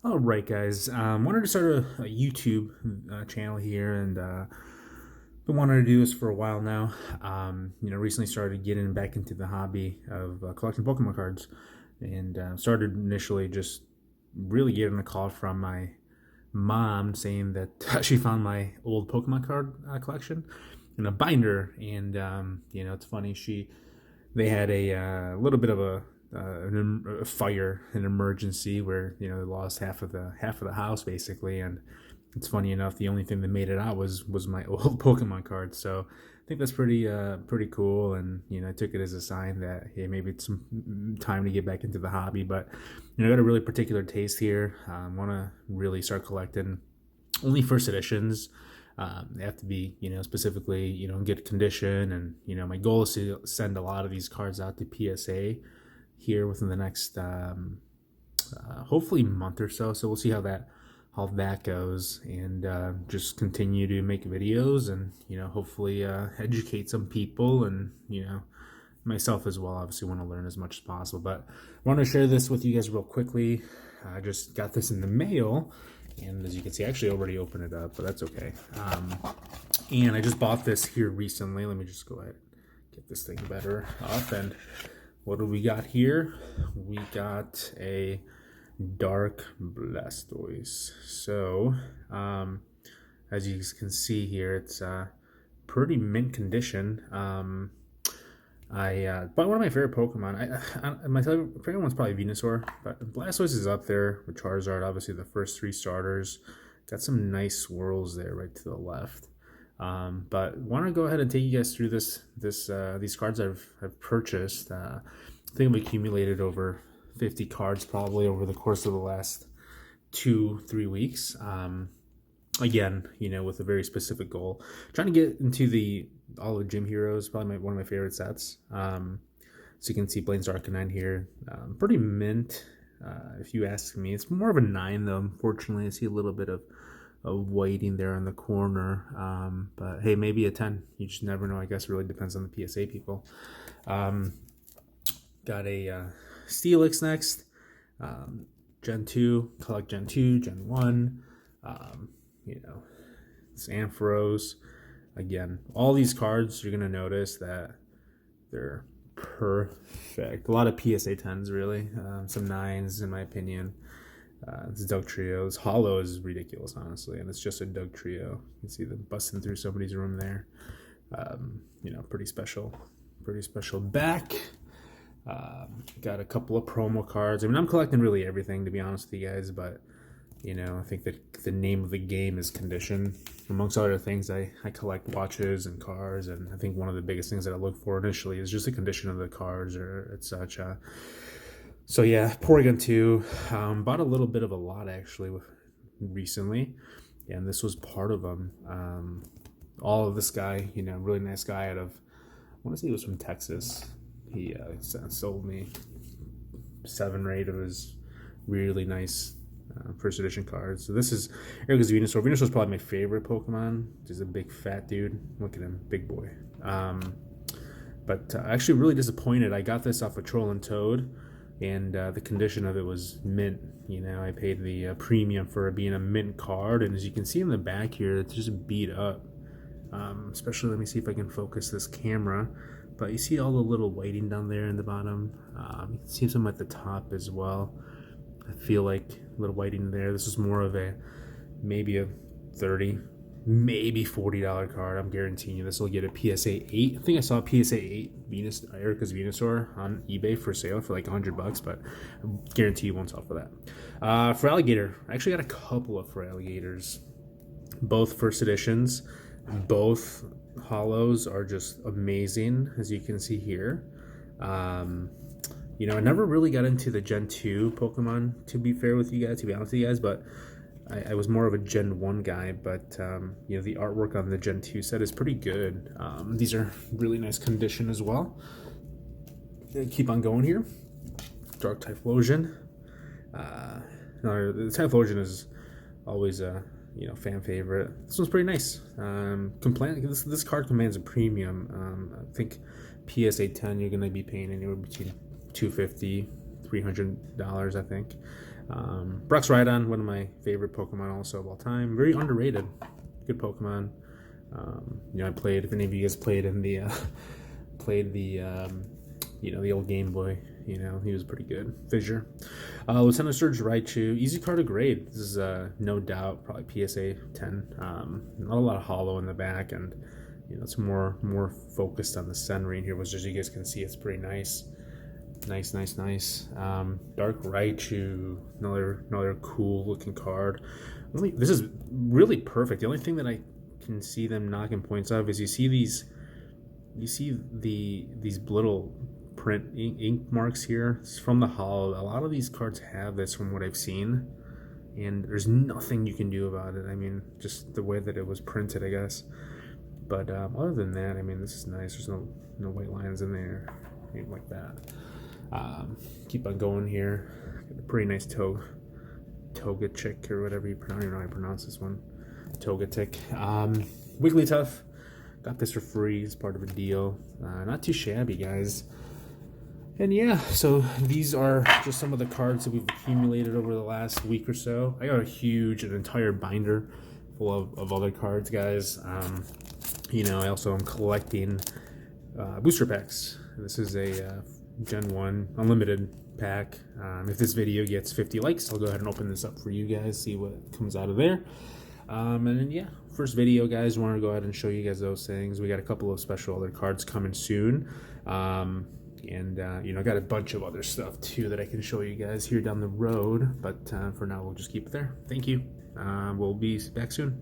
All right, guys. Wanted to start a YouTube channel here, and been wanting to do this for a while now. Recently started getting back into the hobby of collecting Pokemon cards, and started initially just really getting a call from my mom saying that she found my old Pokemon card collection in a binder, and it's funny. They had a little bit of a fire, an emergency where they lost half of the house basically, and it's funny enough the only thing that made it out was my old Pokemon card. So I think that's pretty cool, and I took it as a sign that hey, maybe it's some time to get back into the hobby. But I got a really particular taste here. Want to really start collecting only first editions. They have to be, specifically, in good condition. And, my goal is to send a lot of these cards out to PSA here within the next, hopefully month or so. So we'll see how that goes, and just continue to make videos and, hopefully educate some people and, myself as well. Obviously want to learn as much as possible, but I want to share this with you guys real quickly. I just got this in the mail, and as you can see, I actually already opened it up, but that's okay. And I just bought this here recently. Let me just go ahead and get this thing better up. And what do we got here? We got a Dark Blastoise. So, as you can see here, it's pretty mint condition. But one of my favorite Pokemon, my favorite one's probably Venusaur, but Blastoise is up there with Charizard. Obviously, the first three starters got some nice swirls there, right to the left. But want to go ahead and take you guys through these cards I've purchased. I think I've accumulated over 50 cards probably over the course of the last 2-3 weeks. Again, with a very specific goal, trying to get into all the Gym Heroes, probably one of my favorite sets. So you can see Blaine's Arcanine here, pretty mint, if you ask me. It's more of a 9 though. Unfortunately, I see a little bit of whiting there in the corner, but hey, maybe a 10. You just never know. I guess it really depends on the PSA people. Got a Steelix next, Gen 2, collect Gen 2, Gen 1. It's Ampharos. Again, all these cards, you're going to notice that they're perfect. A lot of PSA 10s, really. Some 9s, in my opinion. It's Dugtrio. This hollow is ridiculous, honestly, and it's just a Dugtrio. You can see them busting through somebody's room there. Pretty special. Pretty special back. Got a couple of promo cards. I mean, I'm collecting really everything, to be honest with you guys, but I think that the name of the game is condition. Amongst other things, I collect watches and cars, and I think one of the biggest things that I look for initially is just the condition of the cards or such. So yeah, Porygon 2. Bought a little bit of a lot actually recently, and this was part of them. All of this guy, really nice guy I want to say he was from Texas. He sold me 7 or 8 of his really nice first edition cards. So this is Erica's Venusaur. Venusaur is probably my favorite Pokemon. He's a big fat dude. Look at him, big boy. But actually really disappointed. I got this off of Troll and Toad, and the condition of it was mint. I paid the premium for it being a mint card, and as you can see in the back here, it's just beat up. Especially, let me see if I can focus this camera. But you see all the little whiting down there in the bottom. You can see some at the top as well. I feel like a little whiting there. This is more of maybe a $30, maybe $40 card. I'm guaranteeing you this will get a PSA 8. I think I saw a PSA 8 Erica's Venusaur on eBay for sale for like $100, but I guarantee you won't sell for that. For Alligator, I actually got a couple of for Alligators. Both first editions, both hollows are just amazing, as you can see here. I never really got into the Gen 2 Pokemon, to be fair with you guys, to be honest with you guys, but I was more of a Gen 1 guy, but, the artwork on the Gen 2 set is pretty good. These are really nice condition as well. Keep on going here. Dark Typhlosion. The Typhlosion is always a fan favorite. This one's pretty nice. This card commands a premium. I think PSA 10 you're going to be paying anywhere between $250, $300, I think. Brock's Rhydon, one of my favorite Pokemon also of all time. Very underrated. Good Pokemon. I played, if any of you guys played in the, the old Game Boy, he was pretty good. Fissure. Lieutenant Surge Raichu, easy card to grade. This is no doubt probably PSA 10. Not a lot of hollow in the back, and it's more focused on the centering here, which as you guys can see, it's pretty nice. Nice. Dark Raichu, another cool looking card. This is really perfect. The only thing that I can see them knocking points off is you see these little print ink marks here. It's from the hollow. A lot of these cards have this from what I've seen, and there's nothing you can do about it. I mean, just the way that it was printed, I guess. But other than that, I mean, this is nice. There's no white lines in there, anything like that. Keep on going here. Got a pretty nice Togetic or whatever you pronounce. I don't know how you pronounce this one. Togetic. Wigglytuff. Got this for free as part of a deal. Not too shabby, guys. And yeah, so these are just some of the cards that we've accumulated over the last week or so. I got an entire binder full of other cards, guys. I also am collecting booster packs. This is a Gen 1 unlimited pack. If this video gets 50 likes, I'll go ahead and open this up for you guys, see what comes out of there. And then yeah, first video, guys, wanted to go ahead and show you guys those things. We got a couple of special other cards coming soon. I got a bunch of other stuff too that I can show you guys here down the road, but for now we'll just keep it there. Thank you. We'll be back soon.